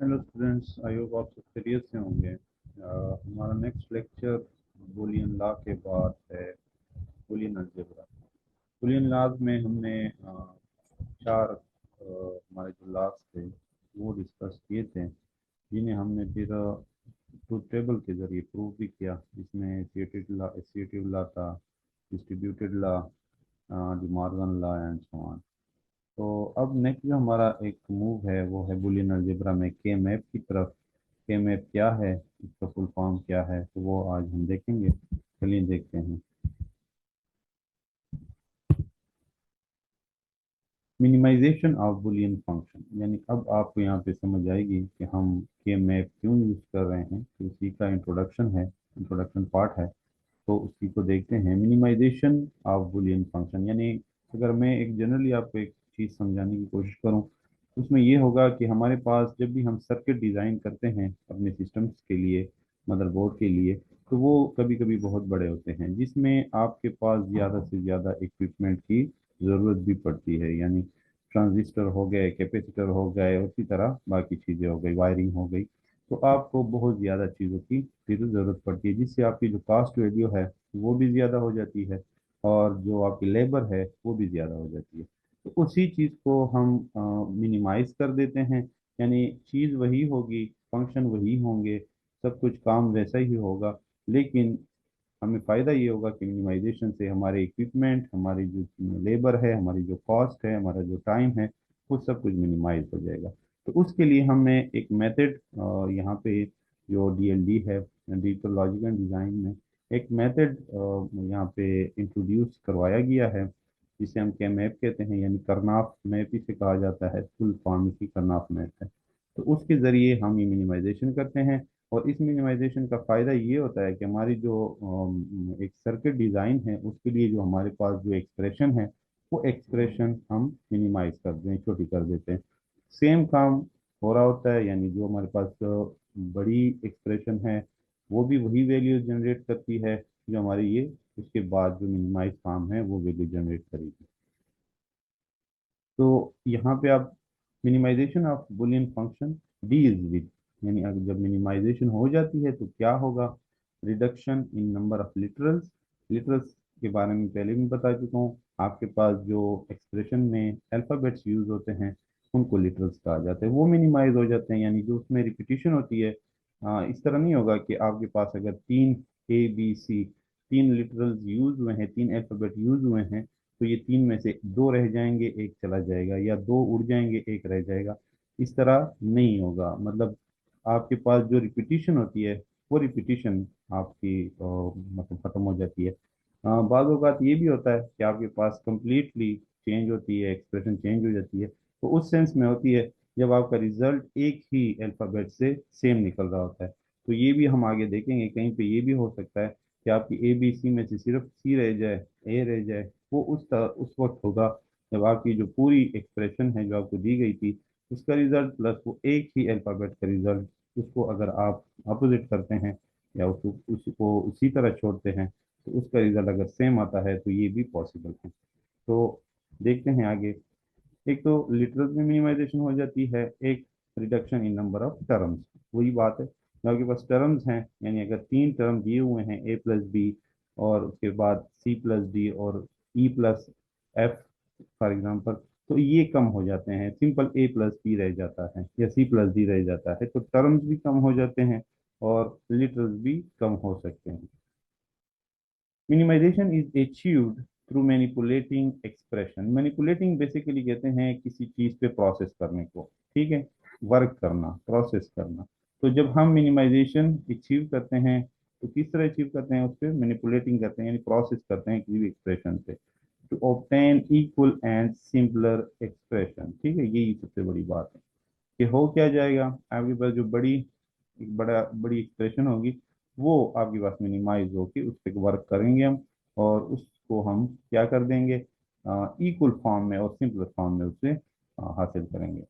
Hello students, I hope आप सब खैरियत से होंगे। हमारा नेक्स्ट लेक्चर बूलियन लॉ के बाद है बूलियन अलजेब्रा। बूलियन लॉज में हमने चार हमारे जो लॉज थे वो डिस्कस किए थे, जिन्हें हमने फिर ट्रूथ टेबल के ज़रिए प्रूव भी किया, जिसमें एसोसिएटिव लॉ था, distributed law, De Morgan law and so on. तो अब नेक्स्ट जो हमारा एक मूव है वो है बूलियन अलजेब्रा में के मैप की तरफ। के मैप क्या है, इसका फुल फॉर्म क्या है, तो वो आज हम देखेंगे। चलिए देखते हैं। मिनिमाइजेशन ऑफ बूलियन फंक्शन, यानी अब आपको यहाँ पे समझ आएगी कि हम के मैप क्यों यूज़ कर रहे हैं, तो उसी का इंट्रोडक्शन है, इंट्रोडक्शन पार्ट है। तो उसी को देखते हैं। मिनिमाइजेशन ऑफ बूलियन फंक्शन, यानी अगर मैं एक जनरली आपको एक चीज़ समझाने की कोशिश करूं, उसमें ये होगा कि हमारे पास जब भी हम सर्किट डिज़ाइन करते हैं अपने सिस्टम्स के लिए, मदरबोर्ड के लिए, तो वो कभी कभी बहुत बड़े होते हैं, जिसमें आपके पास ज़्यादा से ज़्यादा इक्विपमेंट की ज़रूरत भी पड़ती है। यानी ट्रांजिस्टर हो गए, कैपेसिटर हो गए, उसी तरह बाकी चीज़ें हो गई, वायरिंग हो गई। तो आपको बहुत ज़्यादा चीज़ों की फिर ज़रूरत पड़ती है, जिससे आपकी जो कास्ट वैल्यू है वो भी ज़्यादा हो जाती है, और जो आपकी लेबर है वो भी ज़्यादा हो जाती है। तो उसी चीज़ को हम मिनिमाइज कर देते हैं। यानी चीज़ वही होगी, फंक्शन वही होंगे, सब कुछ काम वैसा ही होगा, लेकिन हमें फ़ायदा ये होगा कि मिनिमाइजेशन से हमारे इक्विपमेंट, हमारी जो लेबर है, हमारी जो कॉस्ट है, हमारा जो टाइम है, वो सब कुछ मिनिमाइज हो जाएगा। तो उसके लिए हमने एक मेथड यहाँ पे जो डीएलडी है, डिजिटल लॉजिक एंड डिज़ाइन में एक मेथड यहाँ पे इंट्रोड्यूस करवाया गया है, जिसे हम के मैप कहते हैं, यानी करनाफ मैप इसे कहा जाता है, फुल फॉर्म इसकी करनाफ मैप है। तो उसके ज़रिए हम ये मिनिमाइजेशन करते हैं। और इस मिनिमाइजेशन का फ़ायदा ये होता है कि हमारी जो एक सर्किट डिज़ाइन है, उसके लिए जो हमारे पास जो एक्सप्रेशन है, वो एक्सप्रेशन हम मिनिमाइज कर दें, छोटी कर देते हैं। सेम काम हो रहा होता है, यानी जो हमारे पास बड़ी एक्सप्रेशन है वो भी वही वैल्यू जनरेट करती है जो हमारी ये उसके बाद जो मिनिमाइज काम है वो वैल्यू जनरेट करेगी। तो यहाँ पे आप minimisation of boolean function deals with, यानी अगर जब मिनिमाइजेशन हो जाती है तो क्या होगा, reduction in number of literals. Literals के बारे में पहले भी बता चुका हूँ। आपके पास जो एक्सप्रेशन में अल्फ़ाबेट्स यूज होते हैं उनको लिटरल्स कहा जाता है, वो मिनिमाइज हो जाते हैं। यानी जो उसमें रिपीटिशन होती है, इस तरह नहीं होगा कि आपके पास अगर तीन ABC, तीन लिटरल्स यूज हुए हैं, तीन अल्फ़ाबेट यूज हुए हैं, तो ये तीन में से दो रह जाएंगे, एक चला जाएगा, या दो उड़ जाएंगे, एक रह जाएगा। इस तरह नहीं होगा। मतलब आपके पास जो रिपीटिशन होती है वो रिपीटिशन आपकी मतलब खत्म हो जाती है। बाज़ औक़ात ये भी होता है कि आपके पास कंप्लीटली चेंज होती है, एक्सप्रेशन चेंज हो जाती है। तो उस सेंस में होती है जब आपका रिजल्ट एक ही अल्फ़ाबेट से सेम निकल रहा होता है। तो ये भी हम आगे देखेंगे, कहीं पे ये भी हो सकता है कि आपकी ABC में से सिर्फ C रह जाए, A रह जाए। वो उस वक्त होगा जब आपकी जो पूरी एक्सप्रेशन है जो आपको दी गई थी, उसका रिजल्ट प्लस वो एक ही अल्फ़ाबेट का रिजल्ट, उसको अगर आप अपोजिट करते हैं या उसको उसी तरह छोड़ते हैं, तो उसका रिजल्ट अगर सेम आता है तो ये भी पॉसिबल है। तो देखते हैं आगे। एक तो लिटरल में मिनिमाइजेशन हो जाती है, एक reduction in number of terms. वही बात है, जो आपके पास टर्म्स हैं, यानी अगर तीन टर्म दिए हुए हैं A+B, और उसके बाद C+D और E+F फॉर एग्जांपल, तो ये कम हो जाते हैं, सिंपल A+B रह जाता है या C+D रह जाता है। तो टर्म्स भी कम हो जाते हैं और लिटरल्स भी कम हो सकते हैं। Minimization is achieved through manipulating expression. Manipulating basically कहते हैं किसी चीज़ पे प्रोसेस करने को, ठीक है, वर्क करना, प्रोसेस करना। तो जब हम मिनिमाइजेशन अचीव करते हैं तो किस तरह अचीव करते हैं, उस पर मैनिपुलेटिंग करते हैं, यानी प्रोसेस करते हैं किसी भी एक्सप्रेशन पे, to obtain equal and simpler expression. ठीक है, यही सबसे बड़ी बात है कि हो क्या जाएगा, आपके पास जो बड़ी एक्सप्रेशन होगी वो आपके पास मिनिमाइज होगी, उस पर वर्क करेंगे हम, और उसको हम क्या कर देंगे, इक्वल फॉर्म में और सिंपल फॉर्म में उसे हासिल करेंगे,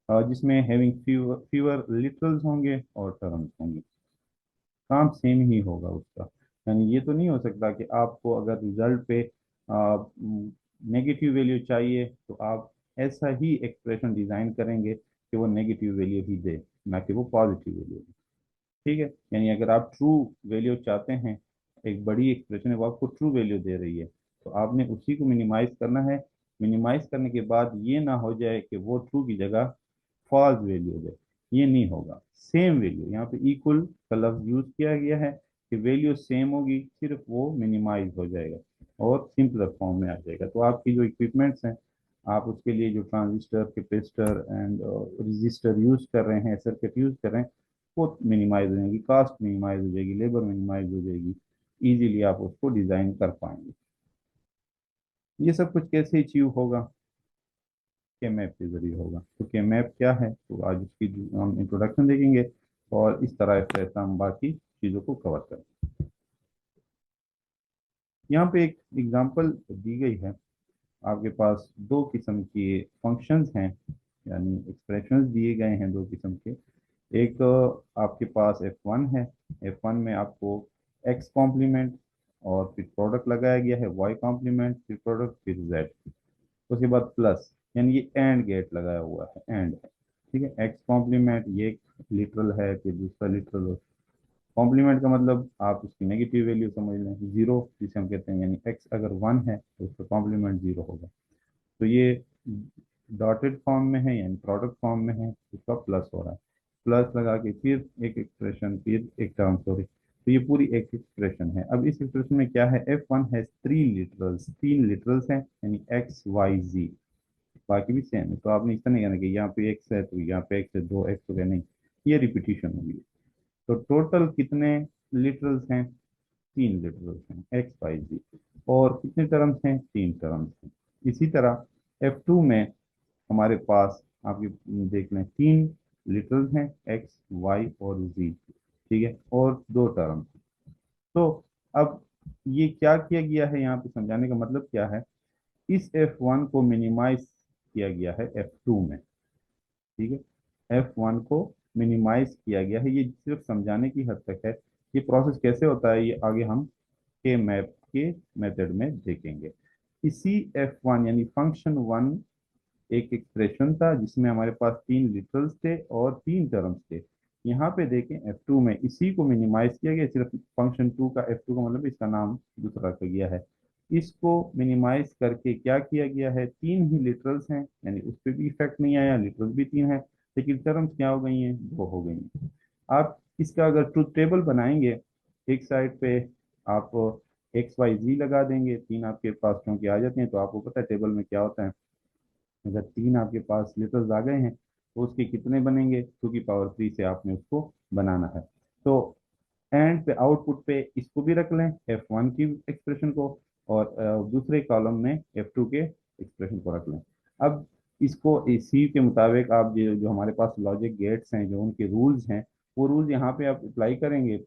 जिसमें हैविंग फीवर लिटरल्स होंगे और टर्म्स होंगे। काम सेम ही होगा उसका। यानी ये तो नहीं हो सकता कि आपको अगर रिजल्ट पे नेगेटिव वैल्यू चाहिए तो आप ऐसा ही एक्सप्रेशन डिज़ाइन करेंगे कि वो नेगेटिव वैल्यू ही दे। ना कि वो पॉजिटिव वैल्यू दे। ठीक है, यानी अगर आप ट्रू वैल्यू चाहते हैं, एक बड़ी एक्सप्रेशन है वो आपको ट्रू वैल्यू दे रही है, तो आपने उसी को मिनिमाइज करना है। मिनिमाइज करने के बाद ये ना हो जाए कि वो ट्रू की जगह फॉल्स वैल्यू दे, ये नहीं होगा। सेम वैल्यू, यहाँ पे इक्वल का लफ्ज यूज किया गया है कि वैल्यू सेम होगी, सिर्फ वो मिनिमाइज हो जाएगा और सिंपलर फॉर्म में आ जाएगा। तो आपकी जो इक्विपमेंट्स हैं, आप उसके लिए जो transistor, capacitor and register use कर रहे हैं, सर्किट यूज कर रहे हैं, वो मिनिमाइज हो जाएगी, कास्ट मिनिमाइज हो जाएगी, लेबर मिनिमाइज हो जाएगी, इजीली आप उसको डिजाइन कर पाएंगे। ये सब कुछ कैसे अचीव होगा? के मैप के जरिए होगा। तो के मैप क्या है, तो आज उसकी हम इंट्रोडक्शन देखेंगे और इस तरह से ऐसा हम बाकी चीज़ों को कवर करें। यहाँ पे एक एग्जांपल दी गई है। आपके पास दो किस्म के फंक्शंस हैं, यानी एक्सप्रेशंस दिए गए हैं दो किस्म के। एक आपके पास F1 है। F1 में आपको x कॉम्प्लीमेंट और फिर प्रोडक्ट लगाया गया है y कॉम्प्लीमेंट, फिर प्रोडक्ट, फिर z, उसके बाद प्लस, यानी ये एंड गेट लगाया हुआ है, एंड है। ठीक है, एक्स कॉम्प्लीमेंट ये एक लिटरल है, फिर दूसरा लिटरल। कॉम्प्लीमेंट का मतलब आप उसकी नेगेटिव वैल्यू समझ लें, जीरो जिसे हम कहते हैं, यानी एक्स अगर वन है तो उसका कॉम्प्लीमेंट जीरो होगा। तो ये डॉटेड फॉर्म में है यानी प्रोडक्ट फॉर्म में है, उसका प्लस हो रहा है। प्लस लगा के फिर एक एक्सप्रेशन, फिर एक टर्म, सॉरी, तो ये पूरी एक एक्सप्रेशन है। अब इस एक्सप्रेशन में क्या है, F1 है थ्री लिटरल्स, तीन लिटरल्स हैं, यानी एक्स वाई जी। बाकी भी सेम है, तो आपने इतना नहीं कहना कि यहाँ पे एक्स है तो यहाँ पे एक्स है, दो एक्स हो गया, नहीं, ये रिपीटिशन होगी। तो टोटल कितने लिटरल्स हैं? तीन लिटरल्स हैं, एक्स वाई जी। और कितने टर्म्स हैं? तीन टर्म्स हैं। इसी तरह F2 में हमारे पास आप ये देख लें, तीन लिटरल्स हैं, एक्स वाई और जी। ठीक है, और दो टर्म्स। तो अब ये क्या किया गया है, यहाँ पे समझाने का मतलब क्या है, इस F1 को मिनिमाइज किया गया है F2 में। ठीक है, F1 को मिनिमाइज किया गया है, ये सिर्फ समझाने की हद तक है। ये प्रोसेस कैसे होता है, ये आगे हम के मैप के मेथड में देखेंगे। इसी F1 यानी फंक्शन वन एक एक्सप्रेशन था जिसमें हमारे पास तीन लिटरल्स थे और तीन टर्म्स थे। यहाँ पे देखें F2 में इसी को मिनिमाइज किया गया, सिर्फ फंक्शन टू का, F2 का मतलब इसका नाम दूसरा रखा गया है। इसको मिनिमाइज करके क्या किया गया है, तीन ही लिटरल्स हैं, यानी उस पर भी इफेक्ट नहीं आया, लिटरल्स भी तीन है, लेकिन टर्म्स क्या हो गई हैं, दो हो गई हैं। आप इसका अगर ट्रुथ टेबल बनाएंगे, एक साइड पे आप एक्स वाई जी लगा देंगे, तीन आपके पास क्योंकि आ जाते हैं, तो आपको पता है टेबल में क्या होता है, अगर तीन आपके पास लीटर्स आ गए हैं तो उसके कितने बनेंगे, टू की पावर थ्री से आपने उसको बनाना है। तो एंड पे आउटपुट पे इसको भी रख लें, F1 की एक्सप्रेशन को, और दूसरे कॉलम में F2 के एक्सप्रेशन को रख लें। अब इसको इसी के मुताबिक आप जो जो हमारे पास लॉजिक गेट्स हैं, जो उनके रूल्स हैं, वो रूल्स यहाँ पे आप अप्लाई करेंगे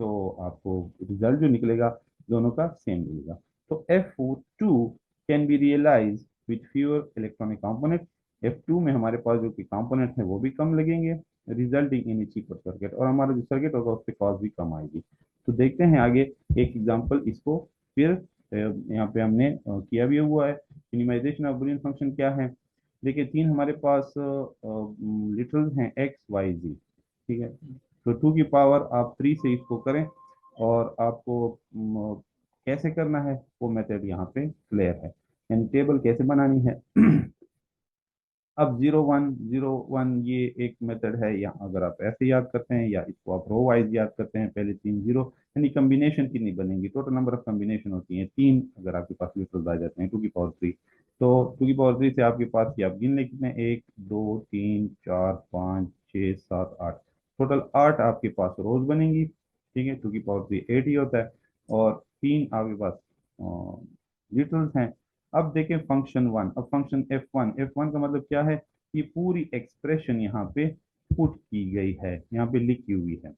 तो आपको रिजल्ट जो निकलेगा दोनों का सेम मिलेगा। तो F2 can be realize with fewer electronic component. F2 में हमारे पास जो कि कंपोनेंट है वो भी कम लगेंगे, रिजल्टिंग इन चीपर सर्किट, और हमारा जो सर्किट होगा उससे कॉस्ट भी कम आएगी। तो देखते हैं आगे एक एग्जांपल इसको, फिर यहाँ पे हमने किया भी हुआ है। मिनिमाइजेशन ऑफ बूलियन फंक्शन क्या है, देखिए तीन हमारे पास लिटरल हैं, एक्स वाई जी। ठीक है, तो टू की पावर आप थ्री से इसको करें, और आपको कैसे करना है वो मेथड यहाँ पे क्लियर है, यानी टेबल कैसे बनानी है। अब जीरो वन, जीरो वन ये एक मेथड है, या अगर आप ऐसे याद करते हैं या इसको आप रो वाइज याद करते हैं, पहले तीन जीरो, यानी कम्बिनेशन कितनी बनेंगी, टोटल नंबर ऑफ कम्बिनेशन होती है तीन, अगर आपके पास लिटरल्स आ जाते हैं टू की पावर थ्री। तो टू की पावर थ्री से आपके पास ये आप गिन लें कितने, एक दो तीन चार पाँच छः सात आठ, टोटल आठ आपके पास रोज बनेंगी। ठीक है, टू की पावर थ्री एट ही होता है, और तीन आपके पास लिटरल्स हैं। अब देखें फंक्शन वन, अब फंक्शन F1, F1 का मतलब क्या है, ये पूरी एक्सप्रेशन यहाँ पे पुट की गई है, यहाँ पे लिखी हुई है।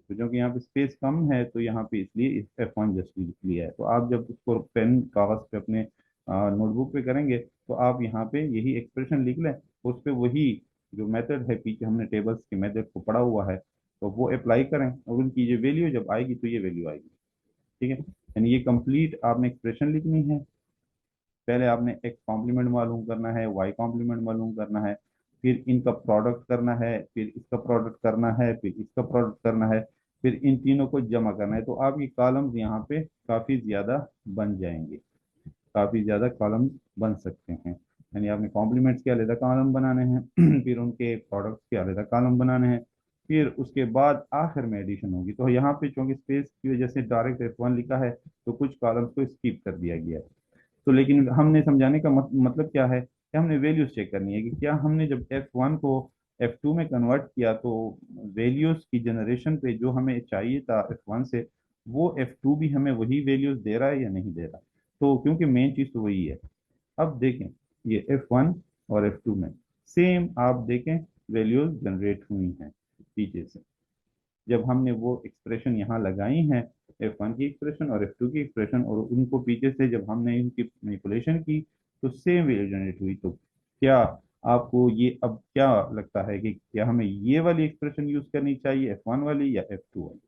तो जो कि यहाँ पे स्पेस कम है तो यहाँ पे इसलिए F1 जस्ट लिख लिया है। तो आप जब उसको पेन कागज पे अपने नोटबुक पे करेंगे तो आप यहाँ पे यही एक्सप्रेशन लिख लें, उस पे वही जो मेथड है, पीछे हमने टेबल्स के मेथड को पढ़ा हुआ है, तो वो अप्लाई करें, और उनकी ये वैल्यू जब आएगी तो ये वैल्यू आएगी। ठीक है, यानी ये कंप्लीट आपने एक्सप्रेशन लिखनी है। पहले आपने एक्स कॉम्प्लीमेंट मालूम करना है, वाई कॉम्प्लीमेंट मालूम करना है, फिर इनका प्रोडक्ट करना है, फिर इसका प्रोडक्ट करना है, फिर इसका प्रोडक्ट करना है, फिर इन तीनों को जमा करना है। तो आपकी कॉलम्स यहाँ पे काफ़ी ज़्यादा बन जाएंगे, काफ़ी ज़्यादा कॉलम्स बन सकते हैं। यानी आपने कॉम्प्लीमेंट्स के अलग कॉलम बनाने हैं फिर उनके प्रोडक्ट्स के अलग कॉलम बनाने हैं, फिर उसके बाद आखिर में एडिशन होगी। तो यहाँ पे चूंकि स्पेस की वजह से डायरेक्ट F1 लिखा है, तो कुछ कॉलम्स को स्किप कर दिया गया है। तो लेकिन हमने समझाने का मतलब क्या है कि हमने वैल्यूज चेक करनी है कि क्या हमने जब F1 को F2 में कन्वर्ट किया तो वैल्यूज की जनरेशन पे जो हमें चाहिए था F1 से, वो F2 भी हमें वही वैल्यूज दे रहा है या नहीं दे रहा। तो क्योंकि मेन चीज़ तो वही है। अब देखें, ये F1 और F2 में सेम आप देखें वैल्यूज जनरेट हुई हैं पीछे से। जब हमने वो एक्सप्रेशन यहाँ लगाई है, F1 की एक्सप्रेशन और F2 की एक्सप्रेशन, और उनको पीछे से जब हमने इनकी मैनिपुलेशन की तो सेम वैल्यू जनरेट हुई। तो क्या आपको ये अब क्या लगता है कि क्या हमें ये वाली एक्सप्रेशन यूज करनी चाहिए, F1 वाली या F2 वाली?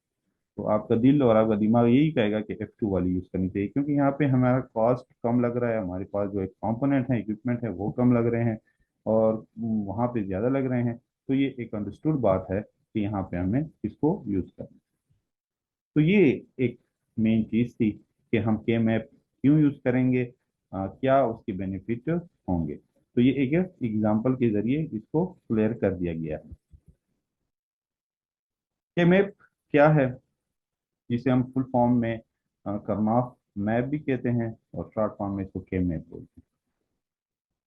तो आपका दिल और आपका दिमाग यही कहेगा कि F2 वाली यूज करनी चाहिए, क्योंकि यहाँ पे हमारा कॉस्ट कम लग रहा है, हमारे पास जो एक कंपोनेंट है, इक्विपमेंट है, वो कम लग रहे हैं और वहाँ पे ज़्यादा लग रहे हैं। तो ये एक अंडरस्टूड बात है कि यहाँ पे हमें इसको यूज करना। तो ये एक मेन चीज़ थी कि हम के मैप क्यों यूज करेंगे, क्या उसके बेनिफिट होंगे। तो ये एक एग्जांपल के जरिए इसको क्लियर कर दिया गया है। के मैप क्या है, जिसे हम फुल फॉर्म में करनॉफ मैप भी कहते हैं और शॉर्ट फॉर्म में इसको के मैप बोलते हैं।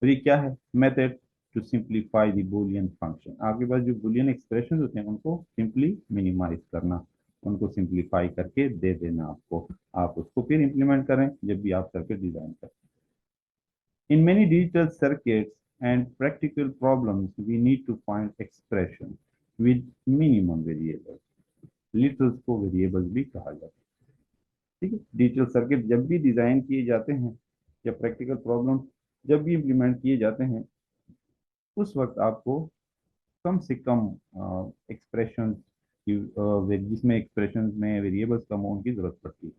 तो ये क्या है, method to simplify the Boolean function. आपके पास जो बूलियन एक्सप्रेशन होते हैं उनको सिंपली मिनिमाइज करना, उनको सिंप्लीफाई करके दे देना आपको, आप उसको फिर इम्प्लीमेंट करें जब भी आप सर्किट डिजाइन करें। In many digital circuits and practical problems we need to find expression with minimum variables. Literals को वेरिएबल्स भी कहा जाता है। ठीक है, डिजिटल सर्किट जब भी डिजाइन किए जाते हैं या प्रैक्टिकल प्रॉब्लम जब भी इम्प्लीमेंट किए जाते हैं, उस वक्त आपको कम से कम एक्सप्रेशन जिसमें एक्सप्रेशन में वेरिएबल्स कम हो उनकी जरूरत पड़ती है।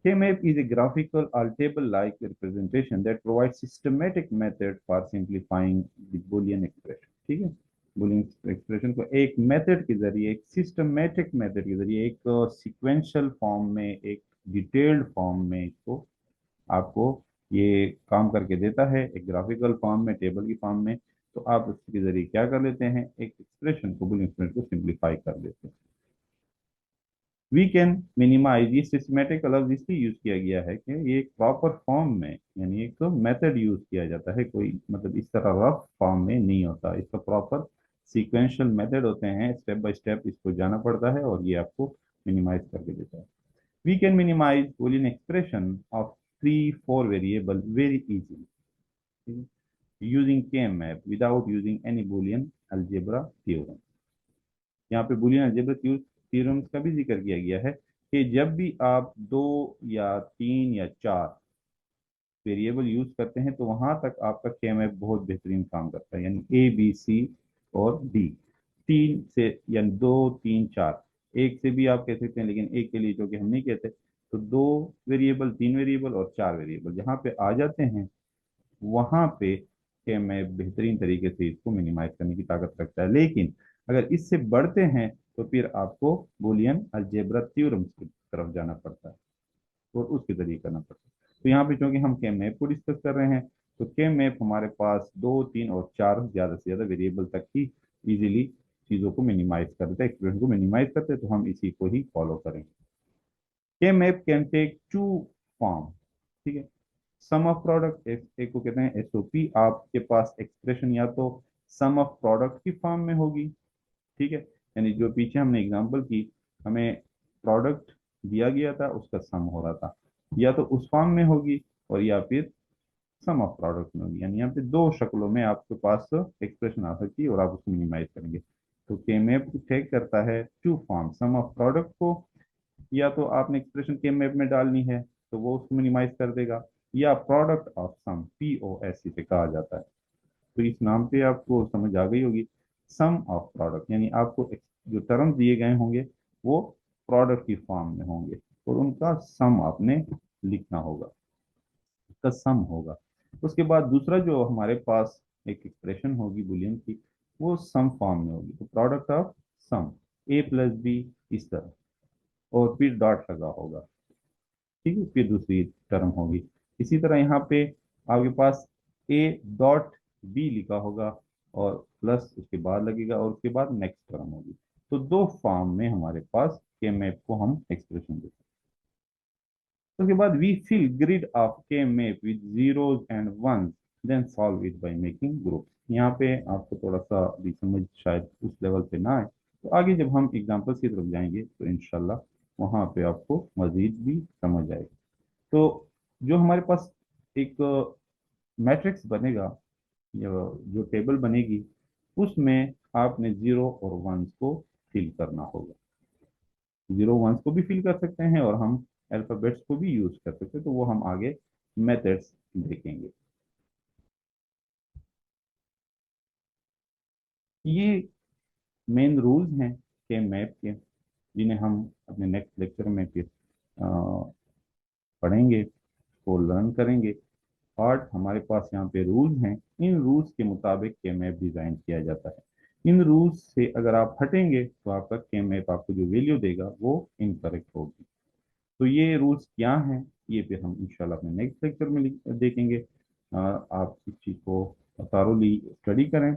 KMAP is a graphical or table-like representation that provides systematic method for simplifying the Boolean expression। ठीक है, Boolean expression को एक मेथड के जरिए, एक सिस्टमेटिक मेथड के जरिए, एक सीक्वेंशियल फॉर्म में, एक डिटेल्ड फॉर्म में इसको आपको ये काम करके देता है, एक ग्राफिकल फॉर्म में, टेबल की फॉर्म में। तो आप उसके जरिए क्या कर लेते हैं, एक एक्सप्रेशन को, बुलियन एक्सप्रेशन को सिंप्लीफाई कर लेते हैं। वी कैन मिनिमाइज, ये सिस्टमेटिक लफ्ज इसलिए यूज किया गया है कि ये एक प्रॉपर फॉर्म में, यानी एक तो मेथड यूज किया जाता है, कोई मतलब इस तरह रफ फॉर्म में नहीं होता, इसका प्रॉपर सीक्वेंशियल मेथड होते हैं, स्टेप बाय स्टेप इसको जाना पड़ता है और ये आपको मिनिमाइज करके देता है। We can minimize Boolean expression of 3-4 variable very easily using K-map without using any Boolean algebra theorem। यहाँ पे बूलियन अलजेब्रा थ्योरम्स का भी जिक्र किया गया है कि जब भी आप 2 या 3 या 4 वेरिएबल यूज करते हैं तो वहां तक आपका के मैप बहुत बेहतरीन काम करता है। यानी A B C और D, तीन से या 2 3 4, एक से भी आप कह सकते हैं, लेकिन एक के लिए जो कि हम नहीं कहते। तो 2 वेरिएबल, 3 वेरिएबल और 4 वेरिएबल जहाँ पे आ जाते हैं, वहां पे के मैप बेहतरीन तरीके से इसको मिनिमाइज करने की ताकत रखता है। लेकिन अगर इससे बढ़ते हैं तो फिर आपको बूलियन अलजेब्रा थ्योरम्स की तरफ जाना पड़ता है और उसके जरिए करना पड़ता है। तो यहाँ पे चूंकि हम के मैप को डिस्कस कर रहे हैं, तो के मैप हमारे पास 2 3 और 4 ज्यादा से ज्यादा वेरिएबल तक ही इजीली चीजों को मिनिमाइज कर देता है, एक्सप्रेशन को मिनिमाइज करते हैं। तो हम इसी को ही फॉलो करेंगे। के मैप कैन टेक 2 फॉर्म। ठीक है, सम ऑफ प्रोडक्ट, एक को कहते हैं एसओपी। आपके पास एक्सप्रेशन या तो सम ऑफ प्रोडक्ट की फॉर्म में होगी, ठीक है, यानी जो पीछे हमने एग्जांपल की, हमें प्रोडक्ट दिया गया था, उसका सम हो रहा था, या तो उस फॉर्म में होगी और या फिर सम ऑफ प्रोडक्ट में होगी। यानी यहाँ पे दो शक्लों में आपके पास एक्सप्रेशन आ सकती है और आप उसको मिनिमाइज करेंगे। तो के मैप टेक करता है 2 फॉर्म, सम ऑफ प्रोडक्ट को या तो आपने एक्सप्रेशन के मैप में डालनी है तो वो उसको मिनिमाइज कर देगा, या प्रोडक्ट ऑफ सम, POS से कहा जाता है। तो इस नाम पे आपको समझ आ गई होगी, सम ऑफ प्रोडक्ट, यानी आपको जो टर्म दिए गए होंगे वो प्रोडक्ट की फॉर्म में होंगे और उनका सम आपने लिखना होगा, उसका सम होगा। उसके बाद दूसरा जो हमारे पास एक एक्सप्रेशन होगी बुलियन की, वो सम फॉर्म में होगी। तो product of sum A plus B इस तरह, और फिर डॉट लगा होगा, ठीक है, फिर दूसरी टर्म होगी। इसी तरह यहाँ पे आपके पास ए डॉट बी लिखा होगा, और प्लस उसके बाद लगेगा, और उसके बाद नेक्स्ट टर्म होगी। तो दो फॉर्म में हमारे पास के मैप को हम एक्सप्रेशन देते हैं। उसके बाद we fill grid of K map with zeros and ones, then solve it by making groups. यहाँ पे आपको थोड़ा सा भी समझ शायद उस लेवल पे ना आए, तो आगे जब हम एग्जांपल्स की तरफ जाएंगे तो इंशाल्लाह वहाँ पे आपको मजीद भी समझ आएगा। तो जो हमारे पास एक मैट्रिक्स बनेगा, या जो टेबल बनेगी, उसमें आपने जीरो और वंस को फिल करना होगा। जीरो वंस को भी फिल कर सकते हैं, और हम अल्फाबेट्स को भी यूज कर सकते हैं, तो वो हम आगे मेथड्स देखेंगे। ये मेन रूल्स हैं के मैप के, जिन्हें हम अपने नेक्स्ट लेक्चर में फिर पढ़ेंगे, को लर्न करेंगे। पार्ट हमारे पास यहाँ पे रूल्स हैं, इन रूल्स के मुताबिक के मैप डिजाइन किया जाता है। इन रूल्स से अगर आप हटेंगे तो आपका के मैप आपको जो वैल्यू देगा वो इनकरेक्ट होगी। तो ये रूल्स क्या हैं, ये फिर हम इंशाल्लाह अपने नेक्स्ट लेक्चर में देखेंगे। आप इस चीज़ को थारोली स्टडी करें,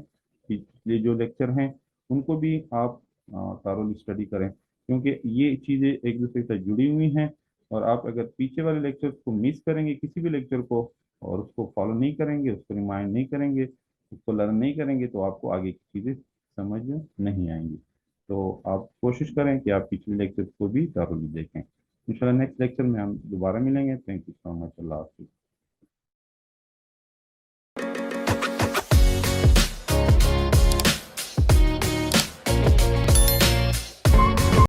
पिछले जो लेक्चर हैं उनको भी आप थारोली स्टडी करें, क्योंकि ये चीज़ें एक दूसरे से जुड़ी हुई हैं। और आप अगर पीछे वाले लेक्चर को मिस करेंगे, किसी भी लेक्चर को, और उसको फॉलो नहीं करेंगे, उसको रिमाइंड नहीं करेंगे, उसको लर्न नहीं करेंगे, तो आपको आगे की चीज़ें समझ नहीं आएंगी। तो आप कोशिश करें कि आप पिछले लेक्चर को भी thoroughly देखें। इंशाल्लाह नेक्स्ट लेक्चर में हम दोबारा मिलेंगे। Thank you so much. अल्लाह हाफिज़।